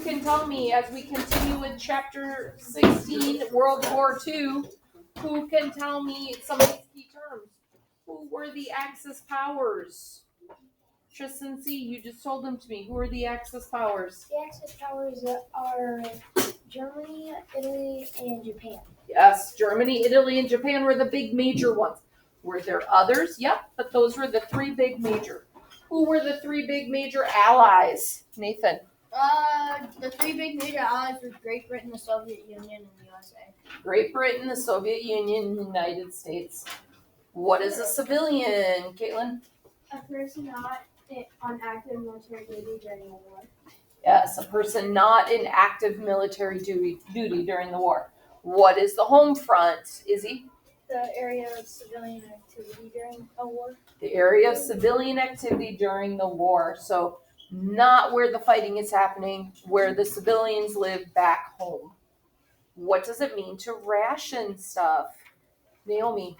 can tell me, as we continue with chapter 16, World War II, who can tell me some of these key terms? Who were the Axis powers? Tristan C., you just told them to me. Who are the Axis powers? The Axis powers are Germany, Italy, and Japan. Yes, Germany, Italy, and Japan were the big major ones. Were there others? Yep, but those were the three big major. Who were the three big major allies? Nathan. The three big major allies were Great Britain, the Soviet Union, and the USA. Great Britain, the Soviet Union, and the United States. What is a civilian, Caitlin? A person not on active military duty during the war. Yes, a person not in active military duty during the war. What is the home front, Izzy? The area of civilian activity during a war. The area of civilian activity during the war. So not where the fighting is happening, where the civilians live back home. What does it mean to ration stuff? Naomi.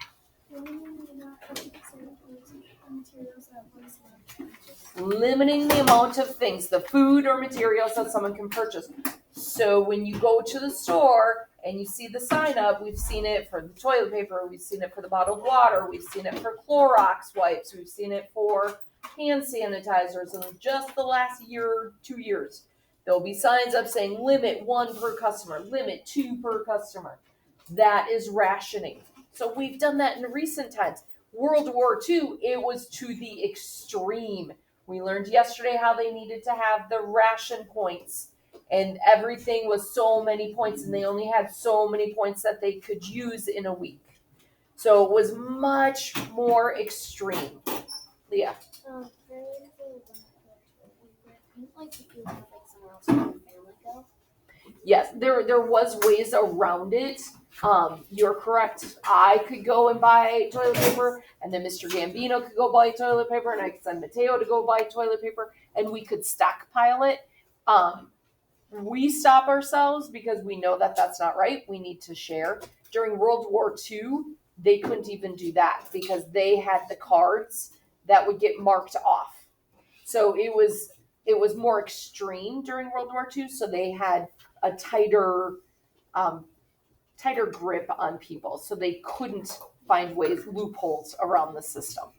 Limiting the amount of things, the food or materials that someone can purchase. So when you go to the store and you see the sign up, we've seen it for the toilet paper, we've seen it for the bottled water, we've seen it for Clorox wipes, we've seen it for hand sanitizers in just the last year, 2 years. There'll be signs up saying limit 1 per customer, limit 2 per customer. That is rationing. So we've done that in recent times. World War II, it was to the extreme. We learned yesterday how they needed to have the ration points, and everything was so many points, and they only had so many points that they could use in a week. So it was much more extreme. Leah. Yes, there was ways around it. You're correct. I could go and buy toilet paper, and then Mr. Gambino could go buy toilet paper, and I could send Mateo to go buy toilet paper, and we could stockpile it. We stop ourselves because we know that that's not right. We need to share. During World War II, they couldn't even do that because they had the cards that would get marked off. So it was more extreme during World War II. So they had a tighter grip on people. So they couldn't find loopholes around the system.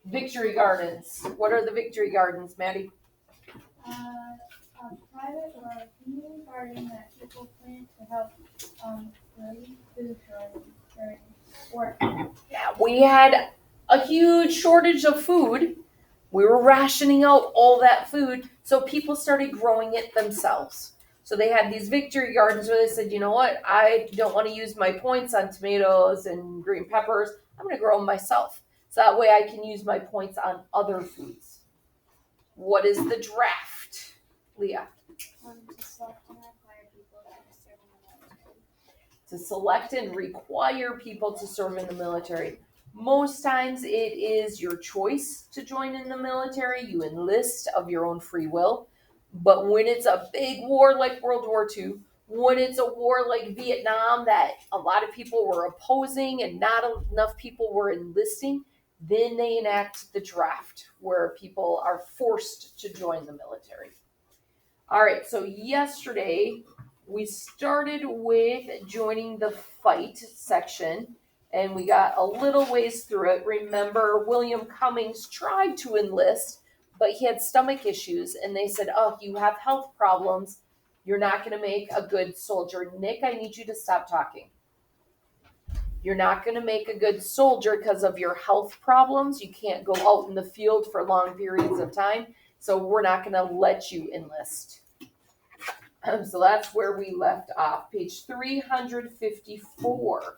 Victory Gardens. What are the Victory Gardens, Maddie? A private or a community garden that people plant to help raise food during war. Yeah, we had a huge shortage of food. We were rationing out all that food, so people started growing it themselves. So they had these Victory Gardens where they said, you know what, I don't want to use my points on tomatoes and green peppers. I'm going to grow them myself. So that way I can use my points on other foods. What is the draft, Leah? To select and require people to serve in the military. Most times it is your choice to join in the military. You enlist of your own free will. But when it's a big war like World War II, when it's a war like Vietnam that a lot of people were opposing and not enough people were enlisting, then they enact the draft where people are forced to join the military. All right, so yesterday we started with joining the fight section, and we got a little ways through it. Remember, William Cummings tried to enlist, but he had stomach issues, and they said, oh, you have health problems. You're not going to make a good soldier. Nick, I need you to stop talking. You're not going to make a good soldier because of your health problems. You can't go out in the field for long periods of time, so we're not going to let you enlist. So that's where we left off, page 354.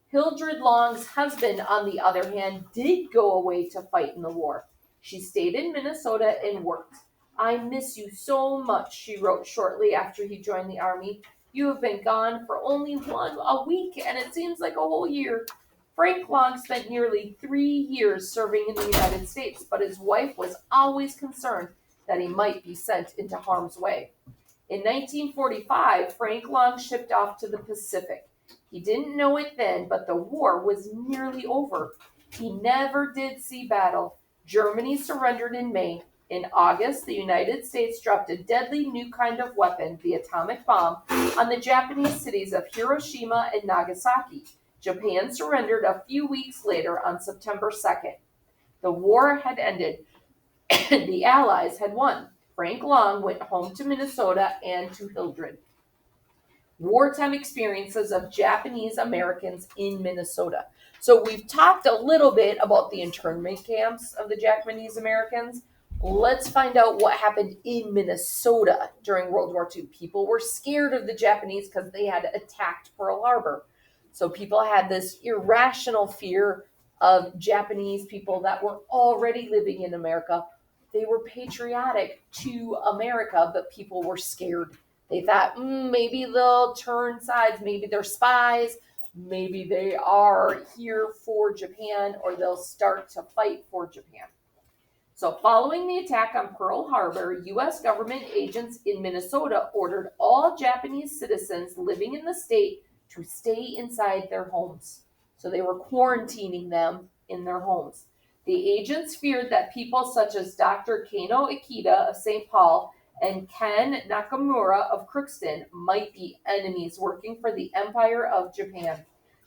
Hildred Long's husband, on the other hand, did go away to fight in the war. She stayed in Minnesota and worked. I miss you so much, she wrote shortly after he joined the army. You have been gone for only a week, and it seems like a whole year. Frank Long spent nearly 3 years serving in the United States, but his wife was always concerned that he might be sent into harm's way. In 1945, Frank Long shipped off to the Pacific. He didn't know it then, but the war was nearly over. He never did see battle. Germany surrendered in May. In August, the United States dropped a deadly new kind of weapon, the atomic bomb, on the Japanese cities of Hiroshima and Nagasaki. Japan surrendered a few weeks later on September 2nd. The war had ended. The Allies had won. Frank Long went home to Minnesota and to Hildred. Wartime experiences of Japanese Americans in Minnesota. So we've talked a little bit about the internment camps of the Japanese Americans. Let's find out what happened in Minnesota during World War II. People were scared of the Japanese because they had attacked Pearl Harbor. So people had this irrational fear of Japanese people that were already living in America. They were patriotic to America, but people were scared. They thought, maybe they'll turn sides, maybe they're spies, maybe they are here for Japan, or they'll start to fight for Japan. So following the attack on Pearl Harbor, U.S. government agents in Minnesota ordered all Japanese citizens living in the state to stay inside their homes. So they were quarantining them in their homes. The agents feared that people such as Dr. Kano Ikeda of St. Paul and Ken Nakamura of Crookston might be enemies working for the Empire of Japan.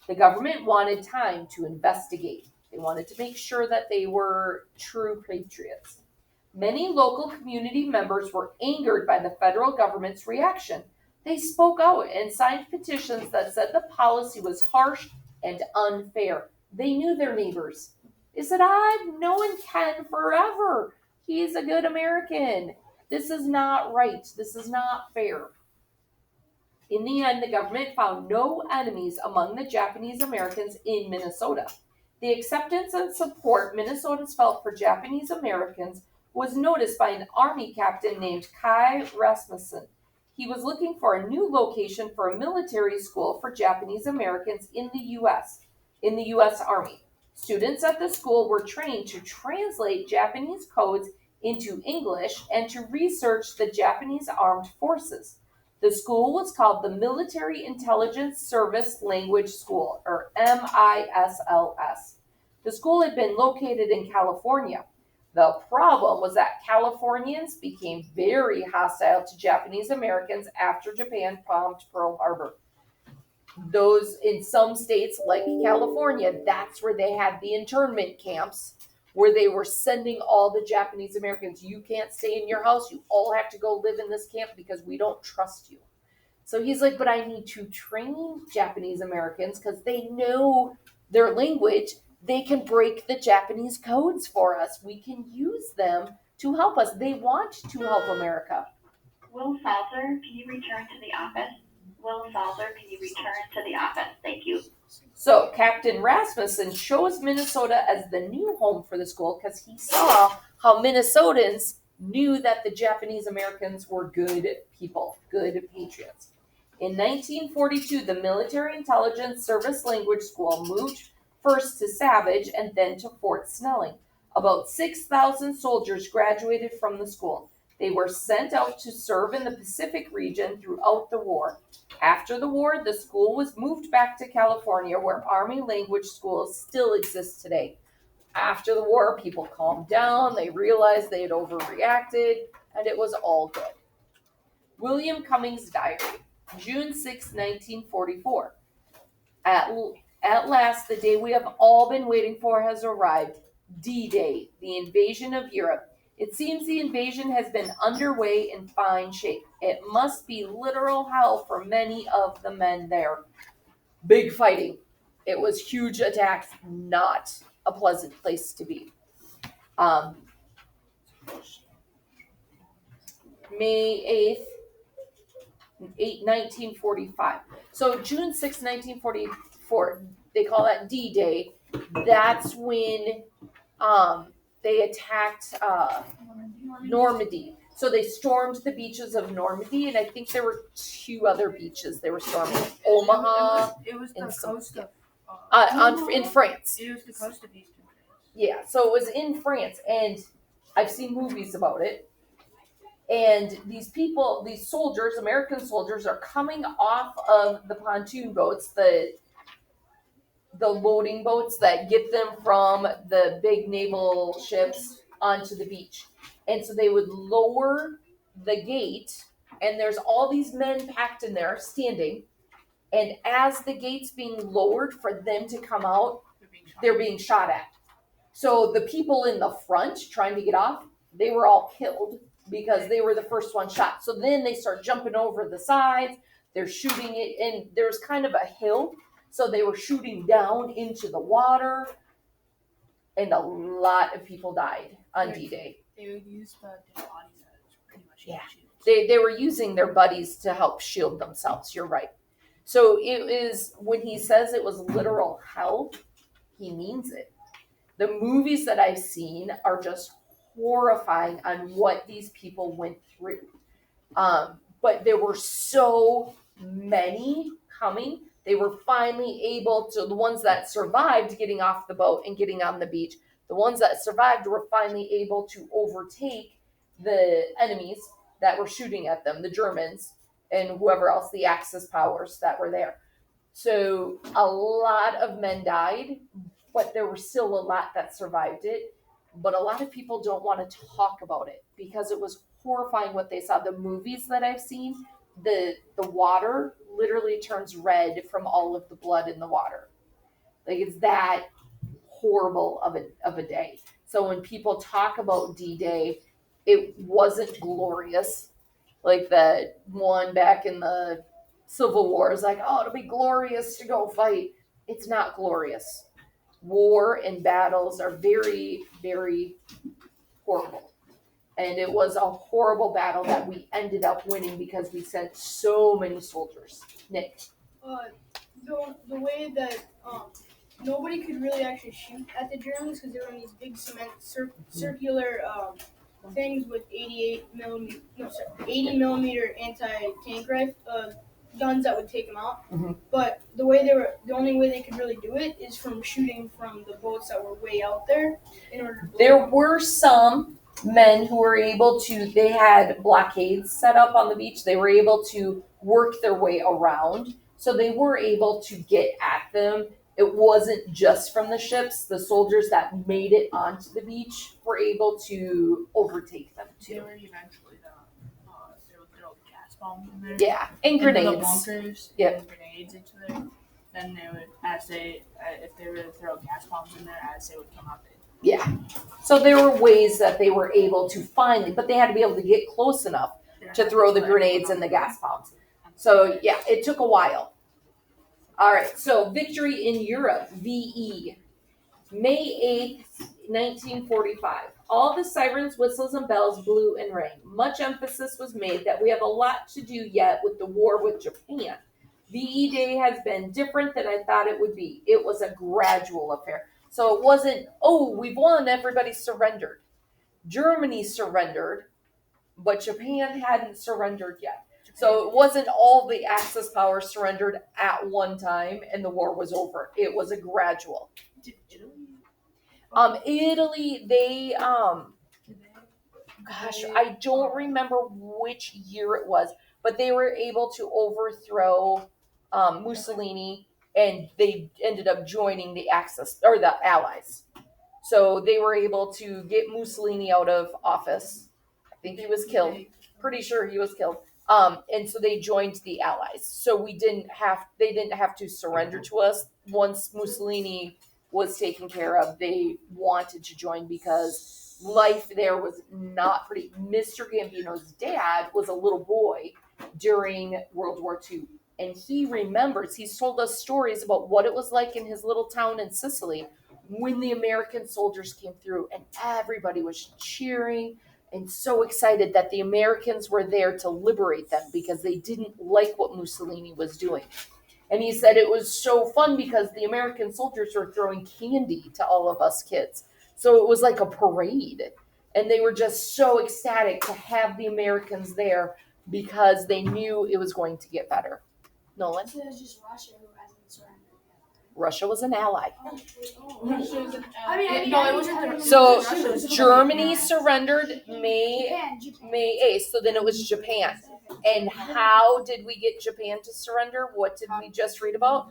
The government wanted time to investigate. They wanted to make sure that they were true patriots. Many local community members were angered by the federal government's reaction. They spoke out and signed petitions that said the policy was harsh and unfair. They knew their neighbors. They said, I've known Ken forever. He's a good American. This is not right. This is not fair. In the end, the government found no enemies among the Japanese Americans in Minnesota. The acceptance and support Minnesotans felt for Japanese Americans was noticed by an Army captain named Kai Rasmussen. He was looking for a new location for a military school for Japanese Americans in the U.S. Army. Students at the school were trained to translate Japanese codes into English and to research the Japanese armed forces. The school was called the Military Intelligence Service Language School, or MISLS. The school had been located in California. The problem was that Californians became very hostile to Japanese Americans after Japan bombed Pearl Harbor. Those in some states like California, that's where they had the internment camps where they were sending all the Japanese Americans. You can't stay in your house. You all have to go live in this camp because we don't trust you. So he's like, but I need to train Japanese Americans because they know their language. They can break the Japanese codes for us. We can use them to help us. They want to help America. Will Salter, can you return to the office? Will Salter, can you return to the office? Thank you. So Captain Rasmussen chose Minnesota as the new home for the school because he saw how Minnesotans knew that the Japanese Americans were good people, good patriots. In 1942, the Military Intelligence Service Language School moved first to Savage and then to Fort Snelling. About 6,000 soldiers graduated from the school. They were sent out to serve in the Pacific region throughout the war. After the war, the school was moved back to California, where Army language schools still exist today. After the war, people calmed down, they realized they had overreacted, and it was all good. William Cummings' diary, June 6, 1944. At last, the day we have all been waiting for has arrived. D-Day, the invasion of Europe. It seems the invasion has been underway in fine shape. It must be literal hell for many of the men there. Big fighting. It was huge attacks, not a pleasant place to be. May 8th, 1945. So June 6, 1944, they call that D-Day. That's when they attacked Normandy. So they stormed the beaches of Normandy, and I think there were 2 other beaches they were storming. Omaha. It was the coast of In France. It was the coast of Eastern France. Yeah, so it was in France, and I've seen movies about it. And these people, these soldiers, American soldiers, are coming off of the pontoon boats, the loading boats that get them from the big naval ships onto the beach. And so they would lower the gate, and there's all these men packed in there standing. And as the gate's being lowered for them to come out, they're being shot at. So the people in the front trying to get off, they were all killed because they were the first one shot. So then they start jumping over the sides. They're shooting it, and there's kind of a hill. So they were shooting down into the water, and a lot of people died on D-Day. They would use the dead bodies as pretty much Yeah. shields. They were using their buddies to help shield themselves. You're right. So it is, when he says it was literal hell, he means it. The movies that I've seen are just horrifying on what these people went through. But there were so many coming. They were finally able to, the ones that survived getting off the boat and getting on the beach, the ones that survived were finally able to overtake the enemies that were shooting at them, the Germans and whoever else, the Axis powers that were there. So a lot of men died, but there were still a lot that survived it. But a lot of people don't want to talk about it because it was horrifying what they saw. The movies that I've seen, the water literally turns red from all of the blood in the water. Like, it's that horrible of a day. So when people talk about D-Day, it wasn't glorious. Like that one back in the Civil War is like, oh, it'll be glorious to go fight. It's not glorious. War and battles are very, very horrible. And it was a horrible battle that we ended up winning because we sent so many soldiers. Nick. The way that nobody could really actually shoot at the Germans because they were on these big cement circular things with 80 millimeter anti-tank rifle guns that would take them out. Mm-hmm. But the only way they could really do it is from shooting from the boats that were way out there. There were some men who were able to, they had blockades set up on the beach. They were able to work their way around. So they were able to get at them. It wasn't just from the ships. The soldiers that made it onto the beach were able to overtake them They too. were eventually they would throw gas bombs in there. Yeah, and Into grenades. the bunkers. Yep. And grenades into there. Then they would, if they were to throw gas bombs in there, as they would come out, Yeah. So there were ways that they were able to finally, but they had to be able to get close enough to throw the grenades and the gas bombs. So yeah, it took a while. All right, so victory in Europe, VE, May 8th, 1945. All the sirens, whistles, and bells blew and rang. Much emphasis was made that we have a lot to do yet with the war with Japan. VE Day has been different than I thought it would be. It was a gradual affair. So it wasn't, oh, we've won, everybody surrendered. Germany surrendered, but Japan hadn't surrendered yet. So it wasn't all the Axis powers surrendered at one time and the war was over. It was a gradual. Italy, they, gosh, I don't remember which year it was, but they were able to overthrow Mussolini, and they ended up joining the Axis, or the Allies. So they were able to get Mussolini out of office. I think he was killed. Pretty sure he was killed. And so they joined the Allies. So they didn't have to surrender to us. Once Mussolini was taken care of, they wanted to join because life there was not pretty. Mr. Gambino's dad was a little boy during World War II. And he remembers, he's told us stories about what it was like in his little town in Sicily when the American soldiers came through, and everybody was cheering and so excited that the Americans were there to liberate them because they didn't like what Mussolini was doing. And he said it was so fun because the American soldiers were throwing candy to all of us kids. So it was like a parade. And they were just so ecstatic to have the Americans there because they knew it was going to get better. Nolan? So it was just Russia who hasn't surrendered yet. Russia was an ally. No, it wasn't. So Russia was Germany surrendered May Japan. 8th, so then it was Japan. And how did we get Japan to surrender? What did we just read about?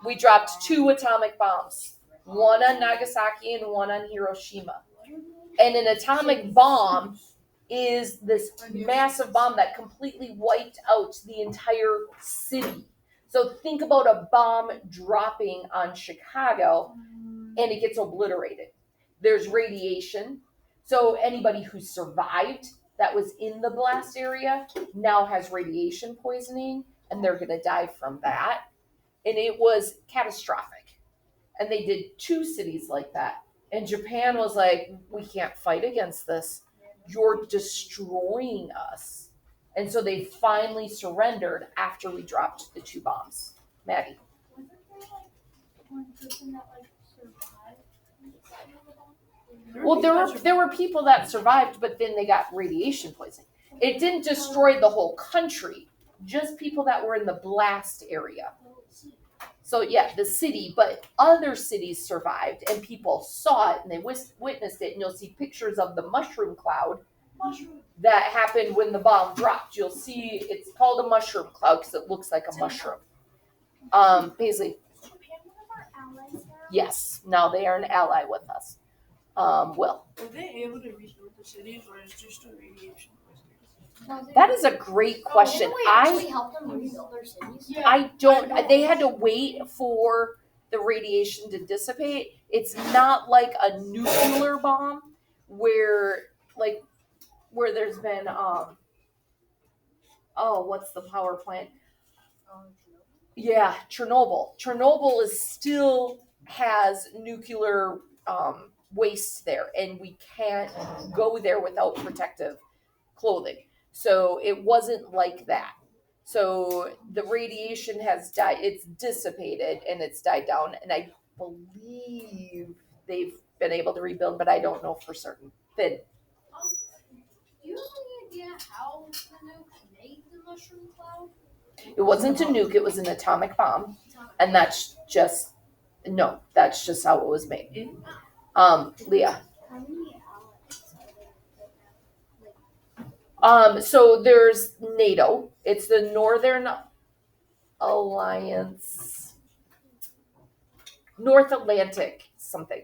We dropped 2 atomic bombs. One on Nagasaki and one on Hiroshima. And an atomic bomb is this massive bomb that completely wiped out the entire city. So think about a bomb dropping on Chicago and it gets obliterated. There's radiation. So anybody who survived that was in the blast area now has radiation poisoning and they're going to die from that. And it was catastrophic. And they did 2 cities like that. And Japan was like, we can't fight against this. You're destroying us. And so they finally surrendered after we dropped the 2 bombs. Maddie. Wasn't there like one person that like survived inside of the bomb? Well, there were people that survived, but then they got radiation poisoning. It didn't destroy the whole country, just people that were in the blast area. So yeah, the city, but other cities survived and people saw it and they witnessed it, and you'll see pictures of the mushroom cloud that happened when the bomb dropped. You'll see it's called a mushroom cloud because it looks like a mushroom. Paisley. Is Japan one of our allies now? Yes, now they are an ally with us. Will. Were they able to rebuild the cities, or is just a radiation poisoning? That is a great question. Didn't we actually help them rebuild their cities? Yeah. I don't. They had to wait for the radiation to dissipate. It's not like a nuclear bomb where there's been what's the power plant? Yeah, Chernobyl. Chernobyl is still has nuclear waste there, and we can't go there without protective clothing. So it wasn't like that. So the radiation has died, it's dissipated and it's died down. And I believe they've been able to rebuild, but I don't know for certain. Finn. Do you have any idea how the nuke made the mushroom cloud? It wasn't a nuke, it was an atomic bomb. And that's just how it was made. Leah. How many allies are there? So there's NATO. It's the Northern Alliance, North Atlantic something.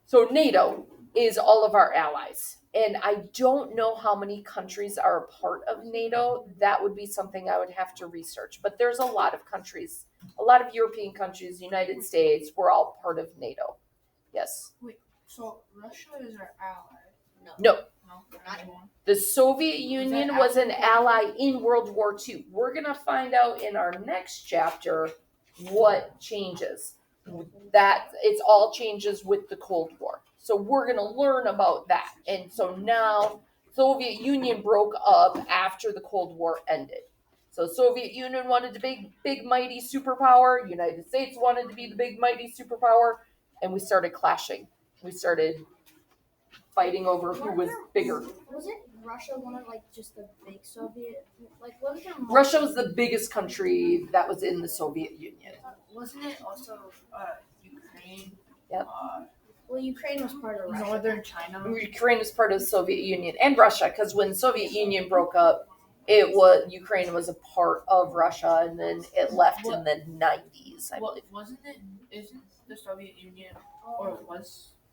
So NATO is all of our allies. And I don't know how many countries are a part of NATO. That would be something I would have to research. But there's a lot of countries, a lot of European countries, United States, we're all part of NATO. Yes. So Russia is our ally. No. No, not anymore. The Soviet Union was an ally in World War II. We're going to find out in our next chapter what changes. That it's all changes with the Cold War. So we're going to learn about that. And so now Soviet Union broke up after the Cold War ended. So Soviet Union wanted to be big mighty superpower. United States wanted to be the big mighty superpower. And we started clashing. We started fighting over who was bigger. Wasn't Russia one of like just the big Soviet? Like wasn't there? Russia was the biggest country that was in the Soviet Union. Wasn't it also Ukraine? Yep. Well, Ukraine was part of Russia. Northern China. Ukraine was part of the Soviet Union and Russia, because when the Soviet Union broke up, Ukraine was a part of Russia, and then it left in the 90s, I believe. Isn't the Soviet Union, or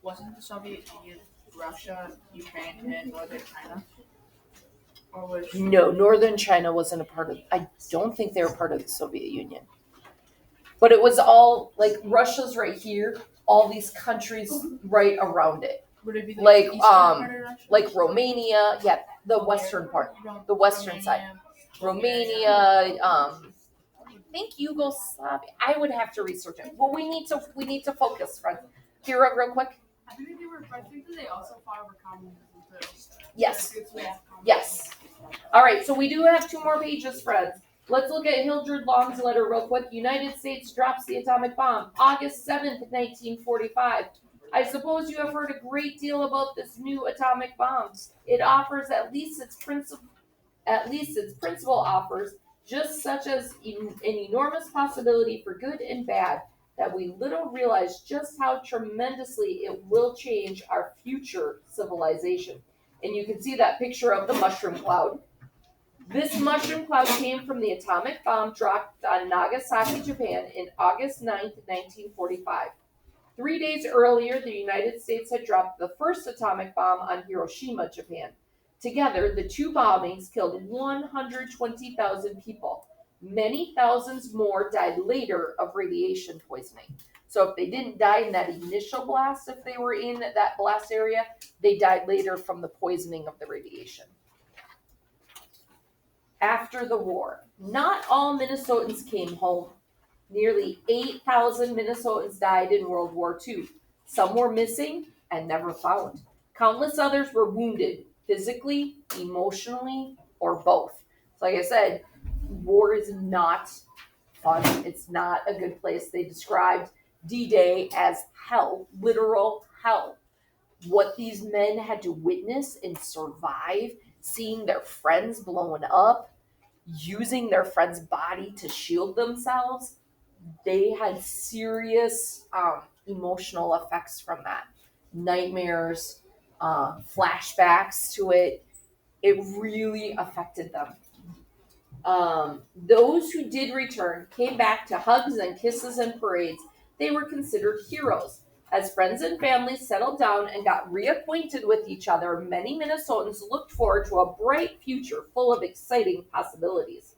wasn't the Soviet Union Russia, Ukraine, and Northern China? Or was No, Northern China wasn't a part of. I don't think they were part of the Soviet Union. But it was all like Russia's right here. All these countries right around it, would it be the like, eastern part of Russia? like Romania. Yeah, the western part, the western side. Romania. I think Yugoslavia. I would have to research it. Well, we need to focus, friends. Kira, real quick. I think that they also fought over communism too. Yes. Yeah. Yes. All right, so we do have 2 more pages, friends. Let's look at Hildred Long's letter real quick. United States drops the atomic bomb, August 7th, 1945. I suppose you have heard a great deal about this new atomic bomb. It offers at least its principal offers, just such as an enormous possibility for good and bad, that we little realize just how tremendously it will change our future civilization. And you can see that picture of the mushroom cloud. This mushroom cloud came from the atomic bomb dropped on Nagasaki, Japan in August 9th, 1945. 3 days earlier, the United States had dropped the first atomic bomb on Hiroshima, Japan. Together, the two bombings killed 120,000 people. Many thousands more died later of radiation poisoning. So if they didn't die in that initial blast, if they were in that blast area, they died later from the poisoning of the radiation. After the war, not all Minnesotans came home. Nearly 8,000 Minnesotans died in World War II. Some were missing and never found. Countless others were wounded, physically, emotionally, or both. So like I said, war is not fun. It's not a good place. They described D-Day as hell, literal hell. What these men had to witness and survive, seeing their friends blown up, using their friend's body to shield themselves, they had serious emotional effects from that. Nightmares, flashbacks to it. It really affected them. Those who did return came back to hugs and kisses and parades. They were considered heroes. As friends and families settled down and got reacquainted with each other, many Minnesotans looked forward to a bright future full of exciting possibilities.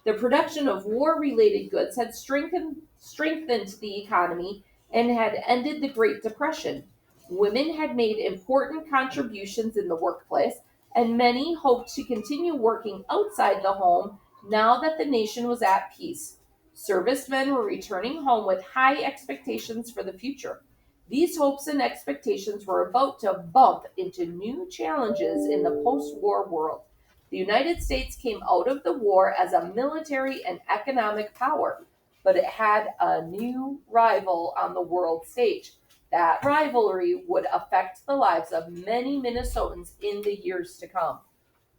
The production of war-related goods had strengthened the economy and had ended the Great Depression. Women had made important contributions in the workplace, and many hoped to continue working outside the home now that the nation was at peace. Servicemen were returning home with high expectations for the future. These hopes and expectations were about to bump into new challenges in the post-war world. The United States came out of the war as a military and economic power, but it had a new rival on the world stage. That rivalry would affect the lives of many Minnesotans in the years to come.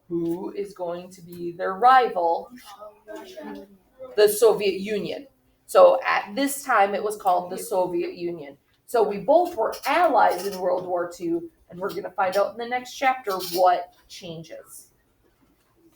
Who is going to be their rival? The Soviet Union. So at this time, it was called the Soviet Union. So we both were allies in World War II, and we're going to find out in the next chapter what changes.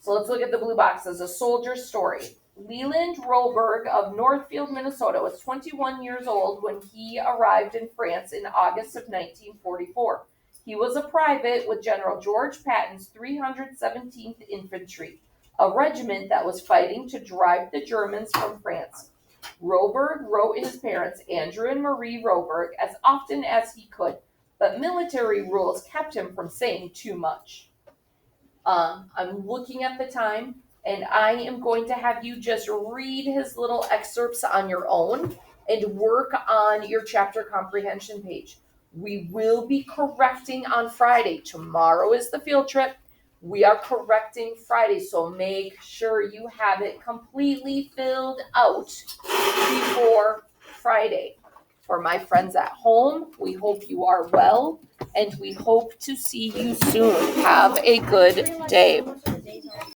So let's look at the blue boxes. A soldier's story. Leland Roberg of Northfield, Minnesota was 21 years old when he arrived in France in August of 1944. He was a private with General George Patton's 317th Infantry, a regiment that was fighting to drive the Germans from France. Roberg wrote his parents, Andrew and Marie Roberg, as often as he could, but military rules kept him from saying too much. I'm looking at the time, and I am going to have you just read his little excerpts on your own and work on your chapter comprehension page. We will be correcting on Friday. Tomorrow is the field trip. We are correcting Friday, so make sure you have it completely filled out before Friday. For my friends at home, we hope you are well, and we hope to see you soon. Have a good day.